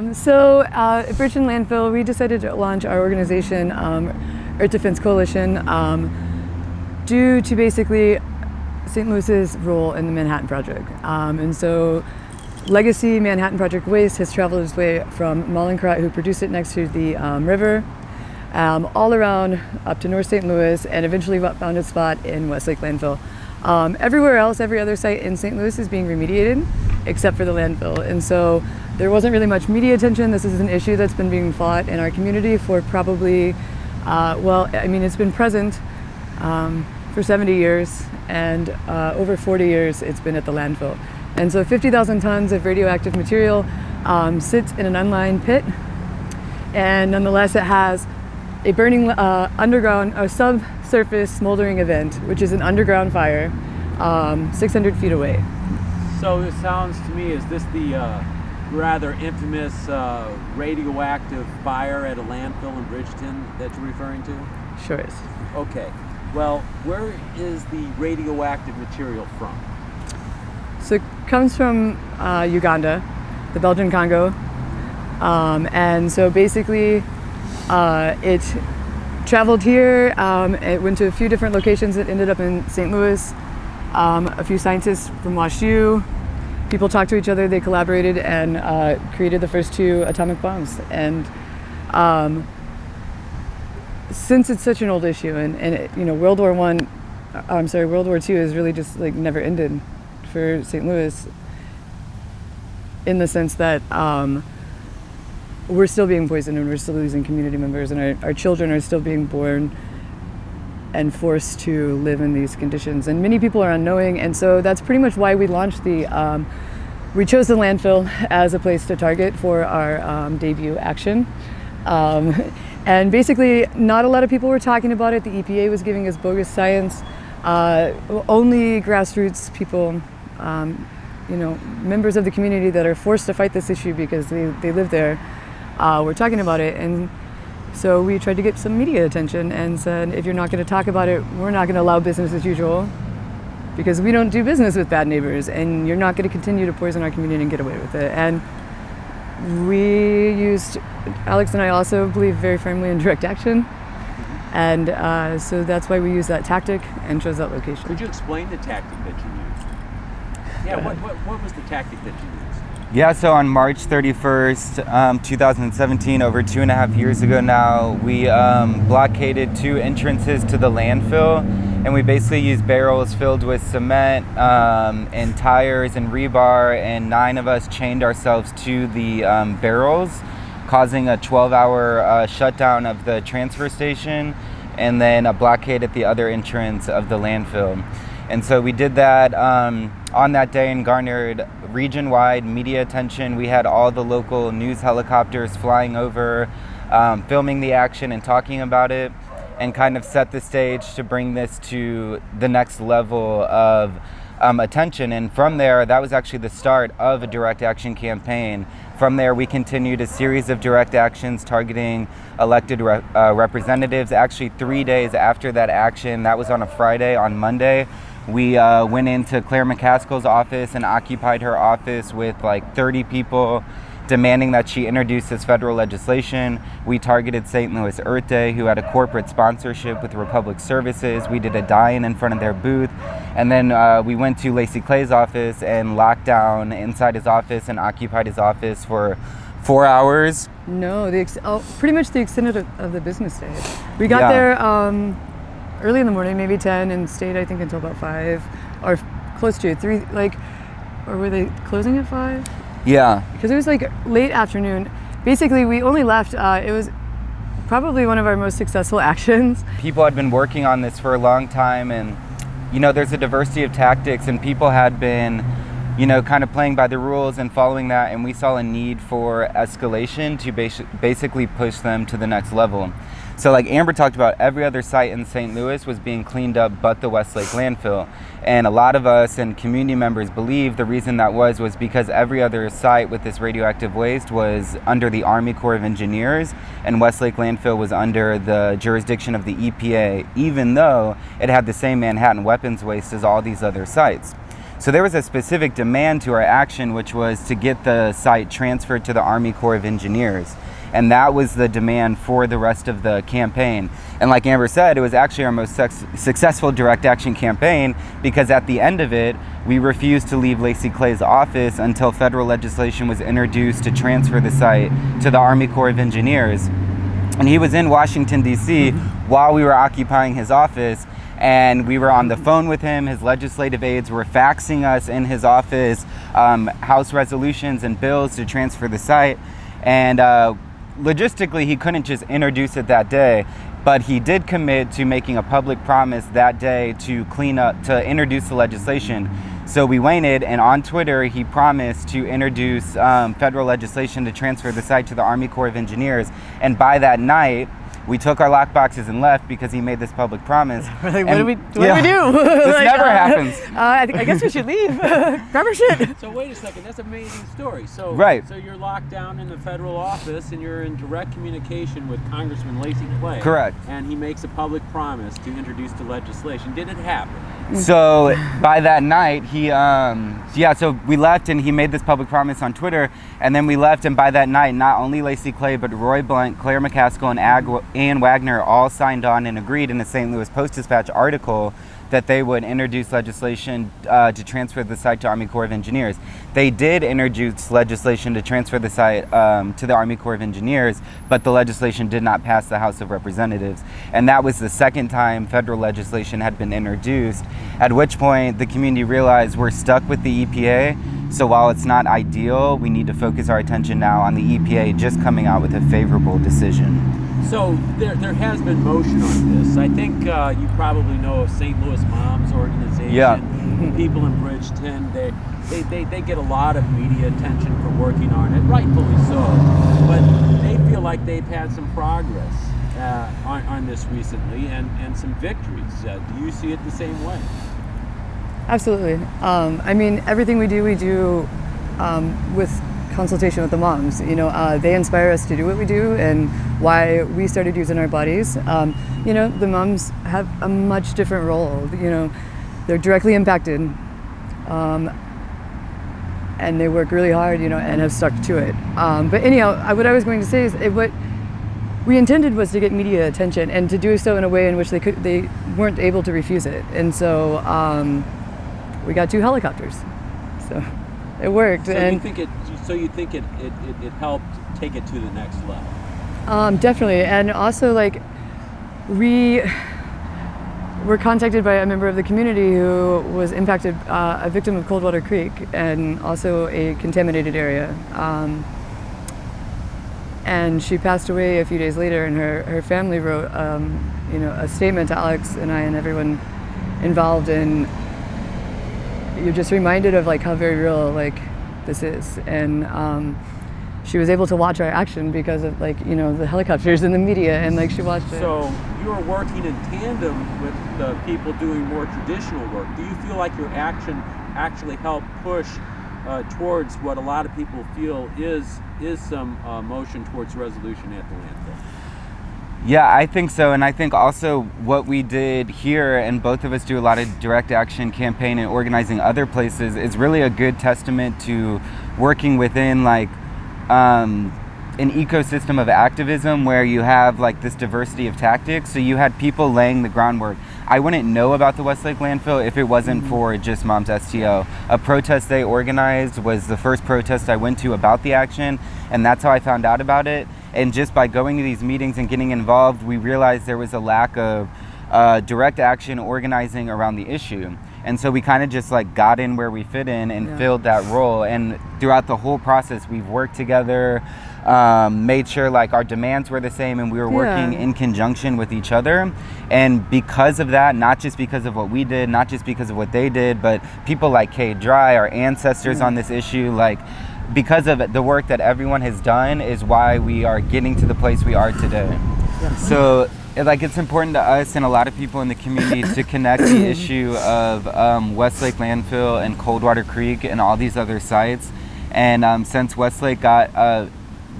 At Bridgeton Landfill, we decided to launch our organization, Earth Defense Coalition, due to basically St. Louis's role in the Manhattan Project. Legacy Manhattan Project waste has traveled its way from Mollenkrat, who produced it next to the river, all around up to North St. Louis, and eventually found its spot in Westlake Landfill. Everywhere else, every other site in St. Louis is being remediated, except for the landfill. And so there wasn't really much media attention. This is an issue that's been being fought in our community for probably, it's been present for 70 years, and over 40 years it's been at the landfill. And so 50,000 tons of radioactive material sits in an unlined pit, and nonetheless it has a burning subsurface smoldering event, which is an underground fire 600 feet away. So it sounds to me, is this the rather infamous radioactive fire at a landfill in Bridgeton that you're referring to? Sure is. Okay. Well, where is the radioactive material from? So it comes from Uganda, the Belgian Congo. And so basically it traveled here. It went to a few different locations. It ended up in St. Louis. A few scientists from WashU, people talked to each other, they collaborated and created the first 2 atomic bombs. And since it's such an old issue, World War II has really just never ended for St. Louis, in the sense that we're still being poisoned and we're still losing community members, and our children are still being born and forced to live in these conditions. And many people are unknowing, and so that's pretty much why we launched we chose the landfill as a place to target for our debut action. And basically, not a lot of people were talking about it. The EPA was giving us bogus science. Only grassroots people, members of the community that are forced to fight this issue because they live there, were talking about it. And so we tried to get some media attention and said, if you're not going to talk about it, we're not going to allow business as usual, because we don't do business with bad neighbors, and you're not going to continue to poison our community and get away with it. And Alex and I also believe very firmly in direct action. And so that's why we use that tactic and chose that location. Could you explain the tactic that you used? Yeah, what was the tactic that you used? Yeah, so on March 31st, 2017, over 2.5 years ago now, we blockaded 2 entrances to the landfill, and we basically used barrels filled with cement and tires and rebar, and 9 of us chained ourselves to the barrels, causing a 12-hour shutdown of the transfer station, and then a blockade at the other entrance of the landfill. And so we did that on that day and garnered region-wide media attention. We had all the local news helicopters flying over, filming the action and talking about it, and kind of set the stage to bring this to the next level of attention. And from there, that was actually the start of a direct action campaign. From there, we continued a series of direct actions targeting elected representatives. Actually, 3 days after that action, that was on a Friday, on Monday, we went into Claire McCaskill's office and occupied her office with 30 people, demanding that she introduce this federal legislation. We targeted St. Louis Earth Day, who had a corporate sponsorship with Republic Services. We did a die-in in front of their booth. And then we went to Lacey Clay's office and locked down inside his office and occupied his office for 4 hours. No, pretty much the extent of the business day. We got there early in the morning, maybe 10, and stayed, I think, until about 5, or close to 3, or were they closing at 5? Yeah. Because it was late afternoon. Basically, we only left, it was probably one of our most successful actions. People had been working on this for a long time, and, there's a diversity of tactics, and people had been, kind of playing by the rules and following that, and we saw a need for escalation to basically push them to the next level. So Amber talked about, every other site in St. Louis was being cleaned up but the Westlake landfill. And a lot of us and community members believe the reason that was because every other site with this radioactive waste was under the Army Corps of Engineers, and Westlake landfill was under the jurisdiction of the EPA, even though it had the same Manhattan weapons waste as all these other sites. So there was a specific demand to our action, which was to get the site transferred to the Army Corps of Engineers. And that was the demand for the rest of the campaign. And like Amber said, it was actually our most successful direct action campaign, because at the end of it, we refused to leave Lacey Clay's office until federal legislation was introduced to transfer the site to the Army Corps of Engineers. And he was in Washington, D.C. while we were occupying his office, and we were on the phone with him. His legislative aides were faxing us in his office House resolutions and bills to transfer the site. And logistically, he couldn't just introduce it that day, but he did commit to making a public promise that day to introduce the legislation. So we waited, and on Twitter, he promised to introduce federal legislation to transfer the site to the Army Corps of Engineers. And by that night, we took our lockboxes and left because he made this public promise. Like, what do we do? This never happens. I guess we should leave. Grab our shit. So wait a second, that's an amazing story. So Right. So you're locked down in the federal office and you're in direct communication with Congressman Lacey Clay. Correct. And he makes a public promise to introduce the legislation. Did it happen? So by that night, so we left and he made this public promise on Twitter, and then we left, and by that night, not only Lacey Clay, but Roy Blunt, Claire McCaskill, and Ann Wagner all signed on and agreed in a St. Louis Post-Dispatch article that they would introduce legislation to transfer the site to Army Corps of Engineers. They did introduce legislation to transfer the site to the Army Corps of Engineers, but the legislation did not pass the House of Representatives. And that was the second time federal legislation had been introduced, at which point the community realized we're stuck with the EPA. So while it's not ideal, we need to focus our attention now on the EPA just coming out with a favorable decision. So there has been motion on this. I think you probably know of St. Louis Moms Organization. Yeah. The people in Bridgeton, they get a lot of media attention for working on it, rightfully so. But they feel like they've had some progress on this recently and some victories. Do you see it the same way? Absolutely. I mean, everything we do with consultation with the moms. You know, they inspire us to do what we do and why we started using our bodies. You know, the moms have a much different role. You know, they're directly impacted, and they work really hard, you know, and have stuck to it. But anyhow, what I was going to say is what we intended was to get media attention and to do so in a way in which they weren't able to refuse it. And so we got 2 helicopters. So it worked. So and you think it helped take it to the next level? Definitely. And also, like, we were contacted by a member of the community who was impacted, a victim of Coldwater Creek, and also a contaminated area. And she passed away a few days later, and her family wrote, you know, a statement to Alex and I and everyone involved, and you're just reminded of like how very real like this is. And she was able to watch our action because of, like, you know, the helicopters and the media, and like she watched it. So you are working in tandem with the people doing more traditional work. Do you feel like your action actually helped push towards what a lot of people feel is some motion towards resolution at the landfill? Yeah, I think so. And I think also what we did here, and both of us do a lot of direct action campaign and organizing other places, is really a good testament to working within like an ecosystem of activism where you have like this diversity of tactics. So you had people laying the groundwork. I wouldn't know about the Westlake landfill if it wasn't for just Moms STO. A protest they organized was the first protest I went to about the action, and that's how I found out about it. And just by going to these meetings and getting involved, we realized there was a lack of direct action organizing around the issue. And so we kind of just like got in where we fit in and filled that role. And throughout the whole process, we've worked together, made sure like our demands were the same, and we were working in conjunction with each other. And because of that, not just because of what we did, not just because of what they did, but people like Kay Dry, our ancestors on this issue, like because of the work that everyone has done is why we are getting to the place we are today. So like it's important to us and a lot of people in the community to connect the issue of Westlake landfill and Coldwater Creek and all these other sites. And since Westlake got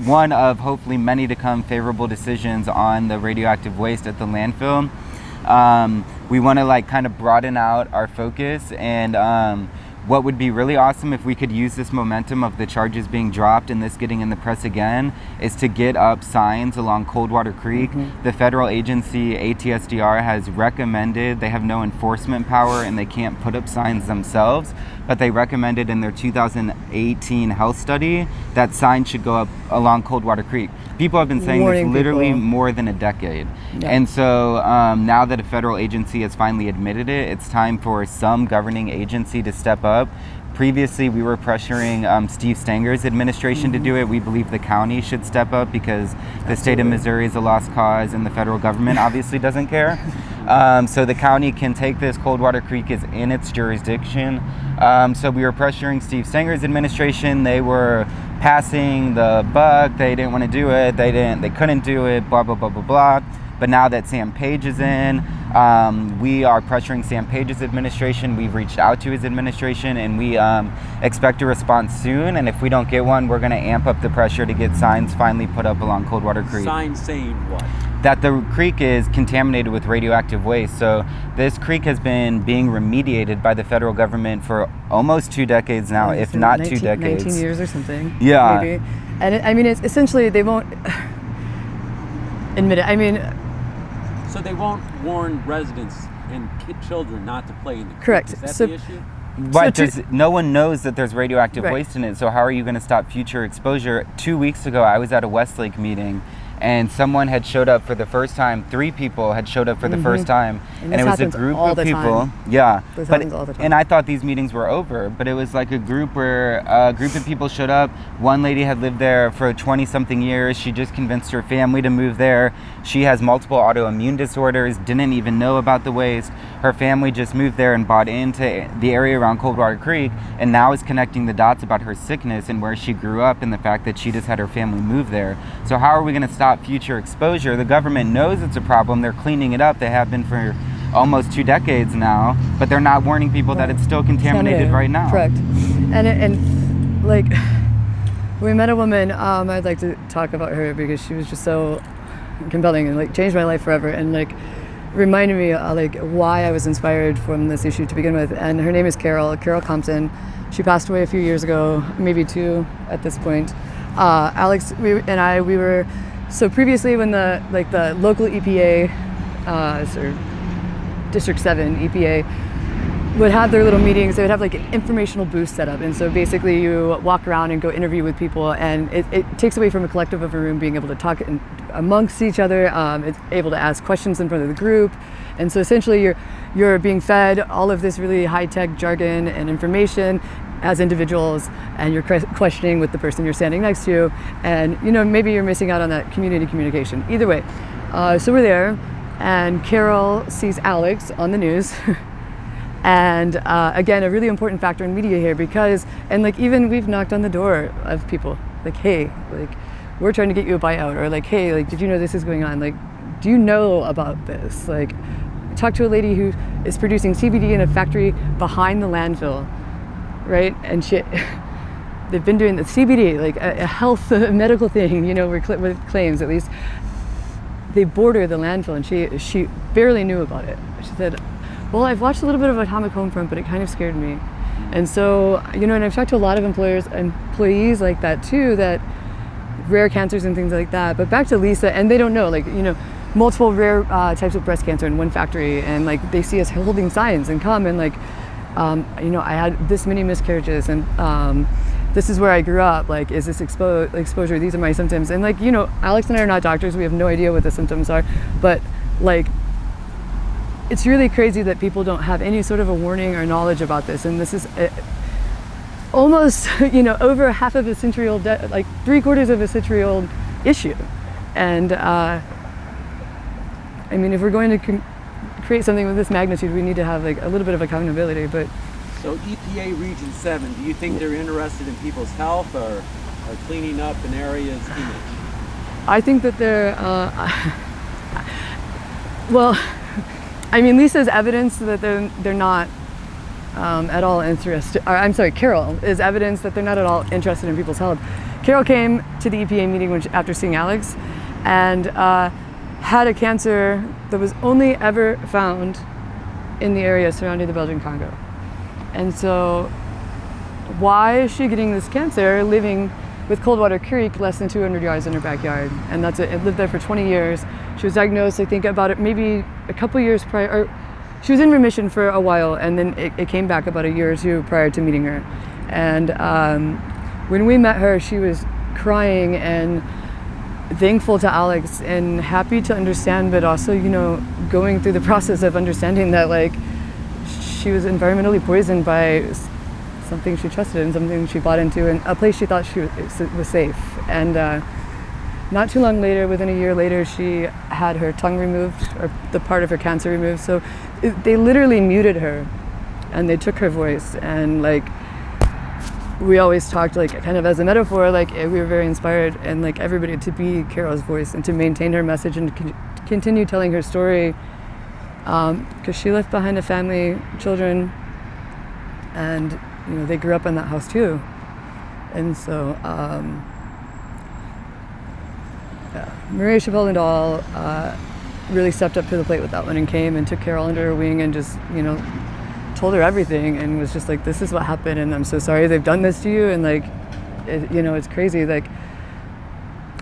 one of hopefully many to come favorable decisions on the radioactive waste at the landfill, we want to like kind of broaden out our focus and what would be really awesome if we could use this momentum of the charges being dropped and this getting in the press again is to get up signs along Coldwater Creek. The federal agency ATSDR has recommended, they have no enforcement power and they can't put up signs themselves, but they recommended in their 2018 health study that signs should go up along Coldwater Creek. People have been saying Warning this literally people. more than a decade. Yeah. And so now that a federal agency has finally admitted it, it's time for some governing agency to step up. Previously, we were pressuring Steve Stanger's administration to do it. We believe the county should step up because the state of Missouri is a lost cause and the federal government obviously doesn't care. So the county can take this. Coldwater Creek is in its jurisdiction. So we were pressuring Steve Stanger's administration. They were passing the buck. They didn't want to do it. They couldn't do it, blah, blah, blah, blah, blah. But now that Sam Page is in, we are pressuring Sam Page's administration. We've reached out to his administration and we expect a response soon. And if we don't get one, we're going to amp up the pressure to get signs finally put up along Coldwater Creek. Signs saying what? That the creek is contaminated with radioactive waste. So this creek has been being remediated by the federal government for almost 2 decades now, if not 2 decades. 19 years or something. Yeah. Maybe. And I mean, it's essentially, they won't admit it. I mean, So they won't warn residents and children not to play in the creek. Correct. Is that So- the issue? But So no one knows that there's radioactive Right. waste in it, so how are you going to stop future exposure? 2 weeks ago, I was at a Westlake meeting, and someone had showed up for the first time. 3 people had showed up for the first time, And and this it was a happens group all of the people. time. Yeah, This but happens all the time. and I thought these meetings were over, but it was like a group where a group of people showed up. One lady had lived there for 20-something years. She just convinced her family to move there. She has multiple autoimmune disorders. Didn't even know about the waste. Her family just moved there and bought into the area around Coldwater Creek, and now is connecting the dots about her sickness and where she grew up and the fact that she just had her family move there. So how are we going to stop future exposure? The government knows it's a problem. They're cleaning it up. They have been for almost 2 decades now, but they're not warning people that it's still contaminated right now. Correct. And like, we met a woman, I'd like to talk about her because she was just so compelling and like changed my life forever and like reminded me like why I was inspired from this issue to begin with. And her name is Carol Compton. She passed away a few years ago, maybe 2 at this point. Alex we were, so previously when the local EPA, or District 7 EPA would have their little meetings, they would have like an informational booth set up. And so basically you walk around and go interview with people, and it takes away from a collective of a room being able to talk amongst each other. It's able to ask questions in front of the group. And so essentially you're being fed all of this really high-tech jargon and information as individuals, and you're questioning with the person you're standing next to. And maybe you're missing out on that community communication. Either way, so we're there, and Carol sees Alex on the news. And again, a really important factor in media here because, and like even we've knocked on the door of people like, hey, like we're trying to get you a buyout, or like, hey, like, did you know this is going on? Like, do you know about this? Like, talk to a lady who is producing CBD in a factory behind the landfill, right? And they've been doing the CBD, like a health medical thing, with claims at least. They border the landfill, and she barely knew about it. She said, well, I've watched a little bit of Atomic Homefront, but it kind of scared me. And so, and I've talked to a lot of employees like that too, that rare cancers and things like that. But back to Lisa, and they don't know, multiple rare types of breast cancer in one factory, and like they see us holding signs and come and like, I had this many miscarriages, and this is where I grew up. Like, is this exposure? These are my symptoms. And like, Alex and I are not doctors. We have no idea what the symptoms are, but like, it's really crazy that people don't have any sort of a warning or knowledge about this. And this is almost, over half of a century old, like 3/4 of a century old issue. And I mean, if we're going to create something with this magnitude, we need to have like a little bit of accountability. But so EPA Region 7, do you think they're interested in people's health or cleaning up an area's image? I think that they're, well, I mean, Lisa's evidence that they're not at all interested. I'm sorry, Carol is evidence that they're not at all interested in people's health. Carol came to the EPA meeting after seeing Alex, and had a cancer that was only ever found in the area surrounding the Belgian Congo. And so why is she getting this cancer living with Coldwater Creek less than 200 yards in her backyard? And that's it. It lived there for 20 years. She was diagnosed, I think, about it maybe a couple years prior. Or she was in remission for a while, and then it came back about a year or two prior to meeting her. And when we met her, she was crying and thankful to Alex and happy to understand, but also, going through the process of understanding that, like, she was environmentally poisoned by something she trusted and something she bought into and a place she thought she was safe. And not too long later, within a year later, she had her tongue removed, or the part of her cancer removed. So they literally muted her and they took her voice. And like, we always talked, like, kind of as a metaphor, like, we were very inspired, and like everybody to be Carol's voice and to maintain her message and continue telling her story, because she left behind a family, children, and they grew up in that house too. And so Maria Chappelle-Lindahl really stepped up to the plate with that one and came and took Carol under her wing and just told her everything, and was just like, this is what happened, and I'm so sorry they've done this to you, and like it's crazy, like,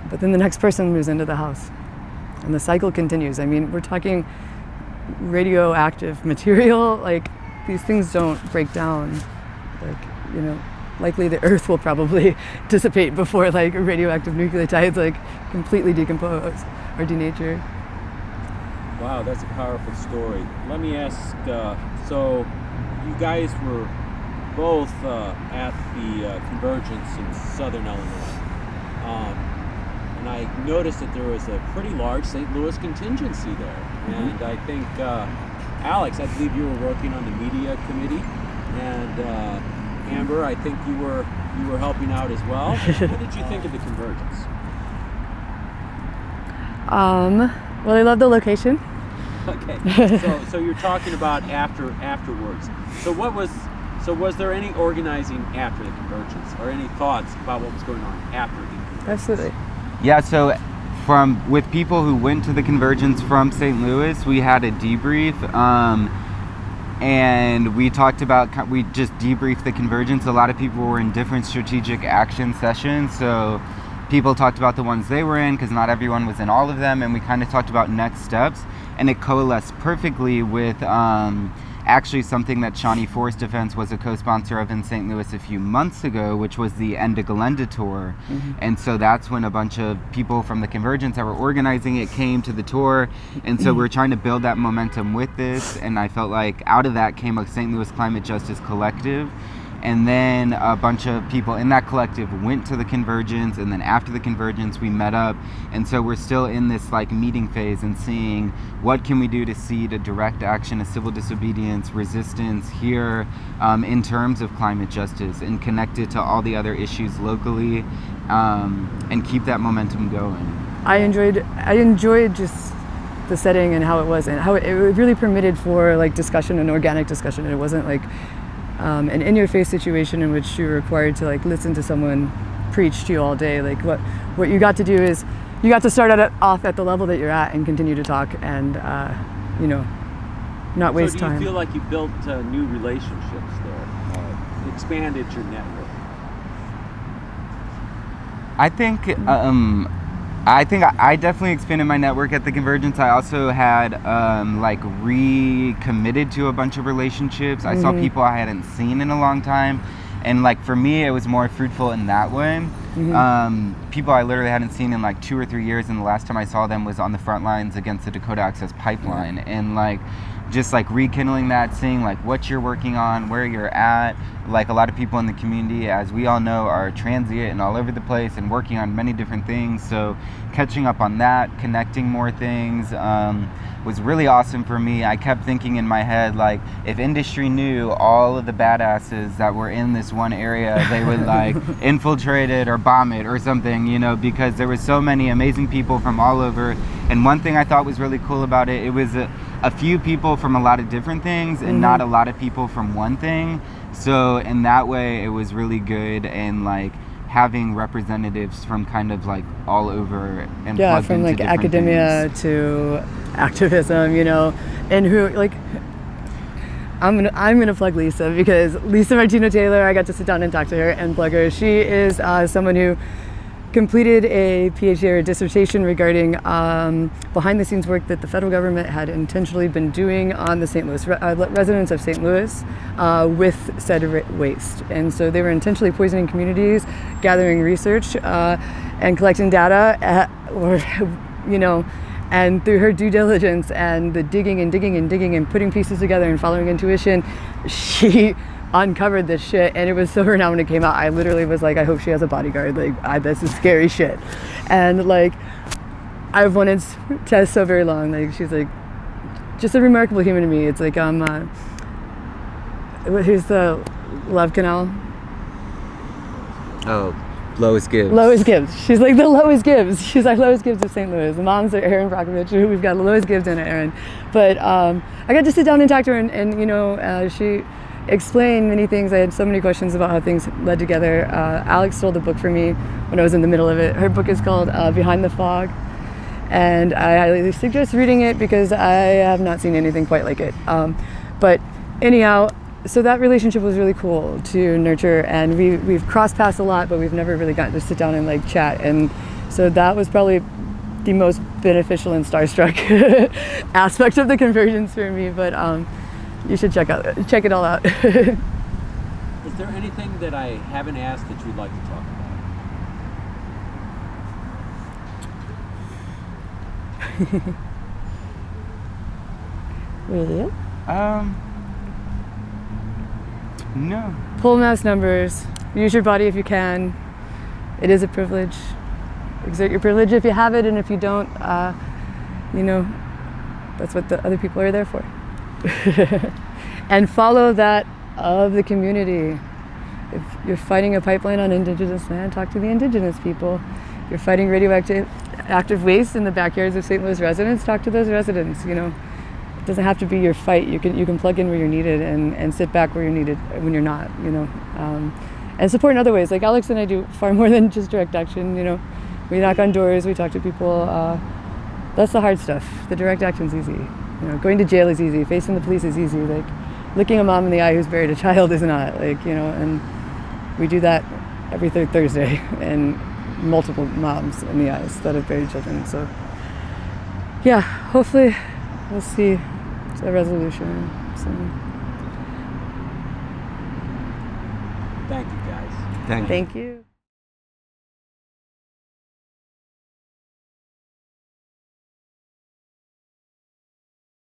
but then the next person moves into the house and the cycle continues. I mean, we're talking radioactive material, like, these things don't break down, like, likely the earth will probably dissipate before like radioactive nucleotides like completely decompose or denature. Wow, that's a powerful story. Let me ask, so you guys were both at the Convergence in Southern Illinois. And I noticed that there was a pretty large St. Louis contingency there. And I think, Alex, I believe you were working on the media committee, and Amber, I think you were helping out as well. What did you think of the Convergence? Well, I love the location. Okay, so you're talking about afterwards. So was there any organizing after the Convergence, or any thoughts about what was going on after the Convergence? Absolutely. Yeah, so with people who went to the Convergence from St. Louis, we had a debrief, and we just debriefed the Convergence. A lot of people were in different strategic action sessions, so people talked about the ones they were in, because not everyone was in all of them, and we kind of talked about next steps, and it coalesced perfectly with actually something that Shawnee Forest Defense was a co-sponsor of in St. Louis a few months ago, which was the End to Galenda tour. And so that's when a bunch of people from the Convergence that were organizing it came to the tour, and so we're trying to build that momentum with this, and I felt like out of that came a St. Louis Climate Justice Collective. And then a bunch of people in that collective went to the Convergence, and then after the Convergence we met up, and so we're still in this like meeting phase and seeing what can we do to see the direct action of civil disobedience, resistance here in terms of climate justice, and connect it to all the other issues locally, and keep that momentum going. I enjoyed just the setting and how it was, and how it really permitted for like discussion and organic discussion, and it wasn't like an in-your-face situation in which you're required to like listen to someone preach to you all day. Like what you got to do is you got to start off at the level that you're at and continue to talk and not waste time. So do you feel like you built new relationships there, expanded your network? I think I definitely expanded my network at the Convergence. I also had recommitted to a bunch of relationships. I saw people I hadn't seen in a long time, and like for me it was more fruitful in that way. People I literally hadn't seen in like 2 or 3 years, and the last time I saw them was on the front lines against the Dakota Access Pipeline, and like just like rekindling that, seeing like what you're working on, where you're at. Like a lot of people in the community, as we all know, are transient and all over the place and working on many different things. So catching up on that, connecting more things was really awesome for me. I kept thinking in my head, like, if industry knew all of the badasses that were in this one area, they would like infiltrate it or bomb it or something, because there was so many amazing people from all over. And one thing I thought was really cool about it, it was a few people from a lot of different things and not a lot of people from one thing. So in that way, it was really good, and like having representatives from kind of like all over and from like academia things. to activism, and who like I'm gonna plug Lisa, because Lisa Martino Taylor, I got to sit down and talk to her and plug her. She is someone who completed a PhD or a dissertation regarding behind the scenes work that the federal government had intentionally been doing on the St. Louis residents of St. Louis with said waste. And so they were intentionally poisoning communities, gathering research and collecting data, and through her due diligence and the digging and putting pieces together and following intuition, she uncovered this shit. And it was so renowned when it came out. I literally was like, I hope she has a bodyguard. Like, this is scary shit. And like, I've wanted Tess so very long. Like, she's like just a remarkable human to me. It's like, who's the Love Canal? Oh, Lois Gibbs. Lois Gibbs. She's like the Lois Gibbs. She's like Lois Gibbs of St. Louis. The mom's are Erin Brockovich. We've got Lois Gibbs and Erin. But I got to sit down and talk to her, and she explained many things. I had so many questions about how things led together. Alex stole the book for me when I was in the middle of it. Her book is called Behind the Fog, and I highly suggest reading it because I have not seen anything quite like it. But anyhow, so that relationship was really cool to nurture, and we've crossed paths a lot, but we've never really gotten to sit down and like chat. And so that was probably the most beneficial and starstruck aspect of the conversions for me. But you should check it all out. Is there anything that I haven't asked that you'd like to talk about? Really? No. Pull mass numbers. Use your body if you can. It is a privilege. Exert your privilege if you have it, and if you don't, that's what the other people are there for. And follow that of the community. If you're fighting a pipeline on indigenous land, talk to the indigenous people. If you're fighting radioactive waste in the backyards of St. Louis residents, talk to those residents. It doesn't have to be your fight. You can plug in where you're needed and sit back where you're needed when you're not. And support in other ways. Like Alex and I do far more than just direct action. We knock on doors, we talk to people. That's the hard stuff. The direct action's easy. Going to jail is easy. Facing the police is easy. Like looking a mom in the eye who's buried a child is not. And we do that every third Thursday, and multiple moms in the eyes that have buried children. So yeah, hopefully we'll see a resolution soon. Thank you, guys. Thank you. Thank you.